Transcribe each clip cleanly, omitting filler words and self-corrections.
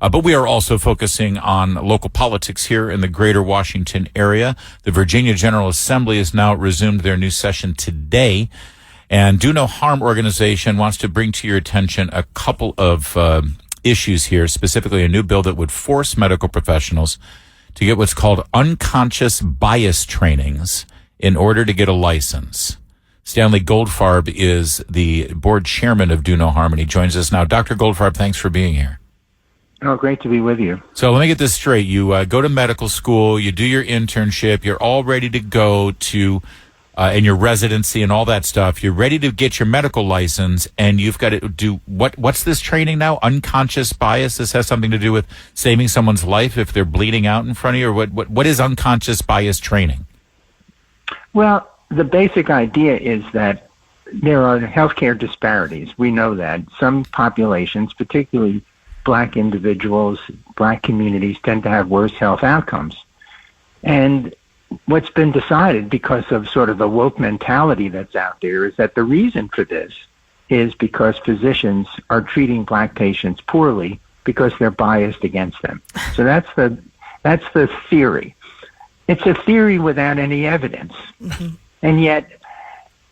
But we are also focusing on local politics here in the greater Washington area. The Virginia General Assembly has now resumed their new session today. And Do No Harm organization wants to bring to your attention a couple of issues here, specifically a new bill that would force medical professionals to get what's called unconscious bias trainings in order to get a license. Stanley Goldfarb is the board chairman of Do No Harm, and he joins us now. Dr. Goldfarb, thanks for being here. Oh, great to be with you. So let me get this straight. You go to medical school, you do your internship, you're all ready to go to and your residency and all that stuff. You're ready to get your medical license, and you've got to do what's this training now? Unconscious bias. This has something to do with saving someone's life if they're bleeding out in front of you, or what is unconscious bias training? Well, the basic idea is that there are healthcare disparities. We know that some populations, particularly Black individuals, Black communities, tend to have worse health outcomes. And what's been decided, because of sort of the woke mentality that's out there, is that the reason for this is because physicians are treating Black patients poorly because they're biased against them. So that's the theory. It's a theory without any evidence. Mm-hmm. And yet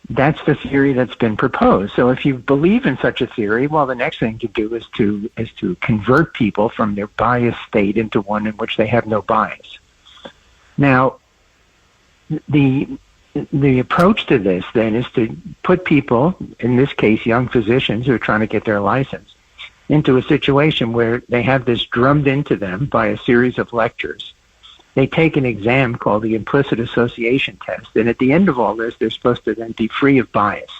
that's the theory that's been proposed. So if you believe in such a theory, well, the next thing to do is to convert people from their biased state into one in which they have no bias. Now, the approach to this then is to put people, in this case young physicians who are trying to get their license, into a situation where they have this drummed into them by a series of lectures. They take an exam called the implicit association test, and at the end of all this, they're supposed to then be free of bias.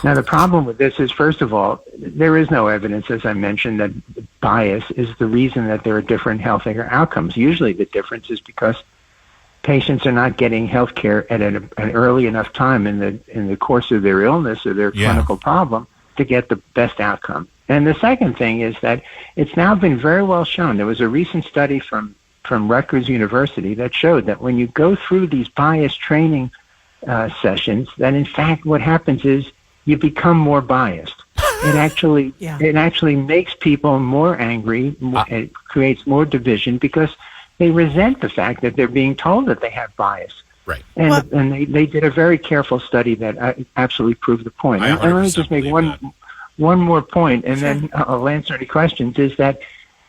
Now, the problem with this is, first of all, there is no evidence, as I mentioned, that bias is the reason that there are different healthcare outcomes. Usually the difference is because patients are not getting health care at an early enough time in the course of their illness or their clinical problem to get the best outcome. And the second thing is that it's now been very well shown. There was a recent study from Rutgers University that showed that when you go through these bias training sessions, that in fact what happens is you become more biased. It actually makes people more angry. It creates more division because they resent the fact that they're being told that they have bias. Right. And they did a very careful study that absolutely proved the point. And let me just make one more point, and then I'll answer any questions, is that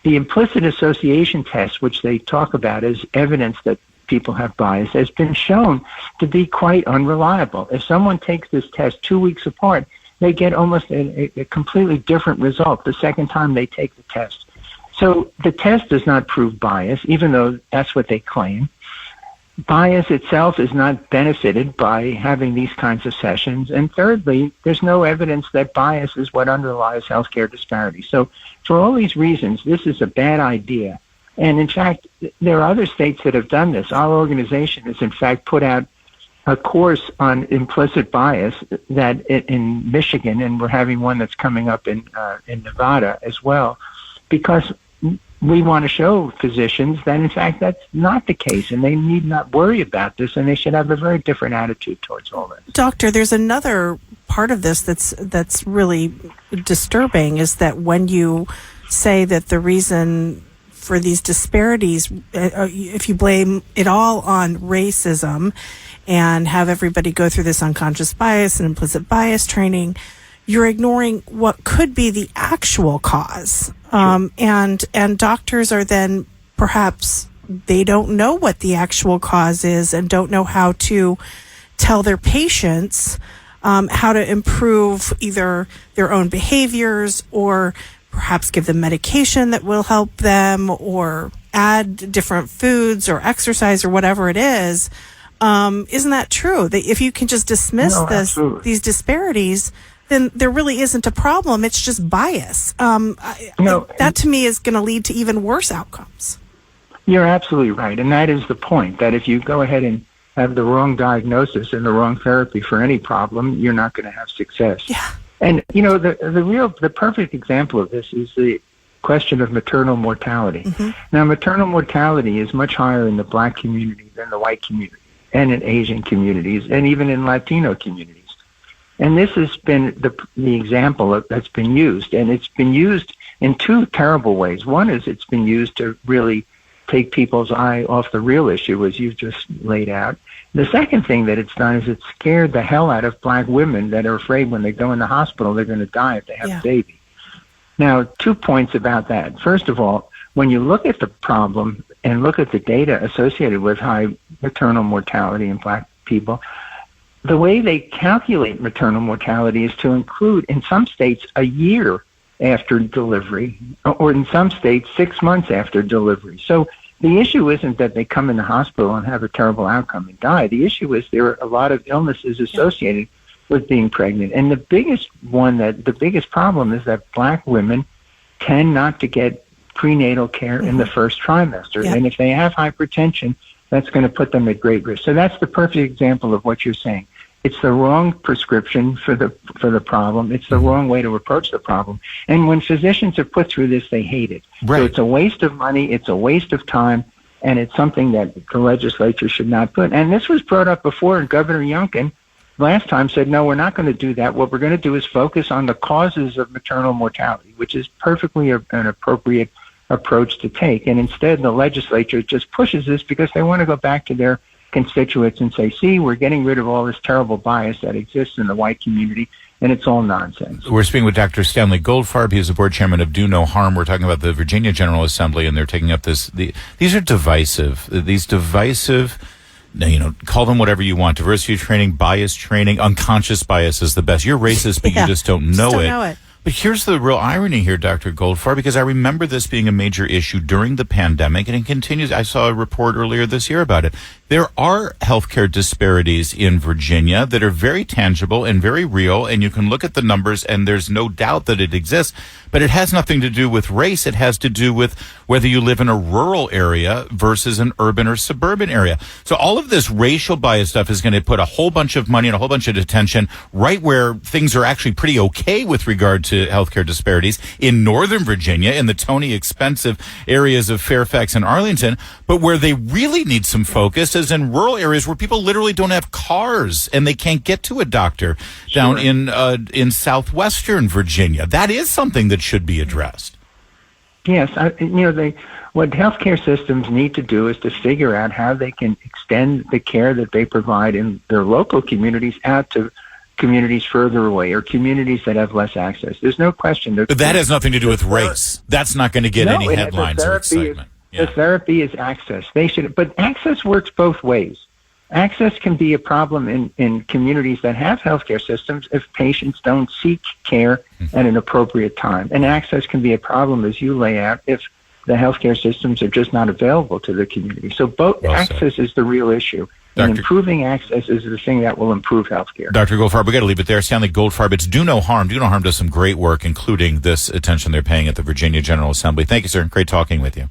the implicit association test, which they talk about as evidence that people have bias, has been shown to be quite unreliable. If someone takes this test 2 weeks apart, they get almost a completely different result the second time they take the test. So the test does not prove bias, even though that's what they claim. Bias itself is not benefited by having these kinds of sessions. And thirdly, there's no evidence that bias is what underlies healthcare disparities. So for all these reasons, this is a bad idea. And in fact, there are other states that have done this. Our organization has in fact put out a course on implicit bias that in Michigan, and we're having one that's coming up in Nevada as well, because we want to show physicians that, in fact, that's not the case, and they need not worry about this, and they should have a very different attitude towards all this. Doctor, there's another part of this that's really disturbing, is that when you say that the reason for these disparities, if you blame it all on racism and have everybody go through this unconscious bias and implicit bias training, you're ignoring what could be the actual cause. And doctors are then perhaps they don't know what the actual cause is and don't know how to tell their patients how to improve either their own behaviors or perhaps give them medication that will help them or add different foods or exercise or whatever it is. Isn't that true? That if you can just dismiss these disparities, then there really isn't a problem. It's just bias. That to me is going to lead to even worse outcomes. You're absolutely right. And that is the point, that if you go ahead and have the wrong diagnosis and the wrong therapy for any problem, you're not going to have success. Yeah. And, the perfect example of this is the question of maternal mortality. Mm-hmm. Now, maternal mortality is much higher in the Black community than the white community, and in Asian communities, and even in Latino communities. And this has been the example that's been used, and it's been used in two terrible ways. One is it's been used to really take people's eye off the real issue, as you've just laid out. The second thing that it's done is it's scared the hell out of black women that are afraid when they go in the hospital they're going to die if they have a baby. Now, 2 points about that. First of all, when you look at the problem and look at the data associated with high maternal mortality in black people, the way they calculate maternal mortality is to include, in some states, a year after delivery, or in some states, 6 months after delivery. So the issue isn't that they come in the hospital and have a terrible outcome and die. The issue is there are a lot of illnesses associated with being pregnant. And the biggest problem is that black women tend not to get prenatal care in the first trimester. Yeah. And if they have hypertension, that's going to put them at great risk. So that's the perfect example of what you're saying. It's the wrong prescription for the problem. It's the wrong way to approach the problem. And when physicians are put through this, they hate it. Right. So it's a waste of money, it's a waste of time, and it's something that the legislature should not put. And this was brought up before, and Governor Youngkin last time said, no, we're not going to do that. What we're going to do is focus on the causes of maternal mortality, which is perfectly an appropriate approach to take. And instead, the legislature just pushes this because they want to go back to their constituents and say, see, we're getting rid of all this terrible bias that exists in the white community, and it's all nonsense. We're speaking with Dr. Stanley Goldfarb. He is the board chairman of Do No Harm. We're talking about the Virginia General Assembly, and they're taking up these are divisive. These divisive, call them whatever you want. Diversity training, bias training, unconscious bias is the best. You're racist, but you just don't know it. But here's the real irony here, Dr. Goldfarb, because I remember this being a major issue during the pandemic, and it continues. I saw a report earlier this year about it. There are healthcare disparities in Virginia that are very tangible and very real, and you can look at the numbers, and there's no doubt that it exists. But it has nothing to do with race. It has to do with whether you live in a rural area versus an urban or suburban area. So all of this racial bias stuff is going to put a whole bunch of money and a whole bunch of attention right where things are actually pretty okay with regard to healthcare disparities in Northern Virginia, in the Tony expensive areas of Fairfax and Arlington. But where they really need some focus is in rural areas where people literally don't have cars and they can't get to a doctor down in southwestern Virginia. That is something that should be addressed. Yes, what healthcare systems need to do is to figure out how they can extend the care that they provide in their local communities out to communities further away or communities that have less access. There's no question. But that has nothing to do with race. That's not going to get any headlines or excitement. The therapy is access. But access works both ways. Access can be a problem in communities that have healthcare systems if patients don't seek care at an appropriate time. And access can be a problem, as you lay out, if the healthcare systems are just not available to the community. So access is the real issue. And improving access is the thing that will improve healthcare. Dr. Goldfarb, we got to leave it there. Stanley Goldfarb, it's Do No Harm. Do No Harm does some great work, including this attention they're paying at the Virginia General Assembly. Thank you, sir. Great talking with you.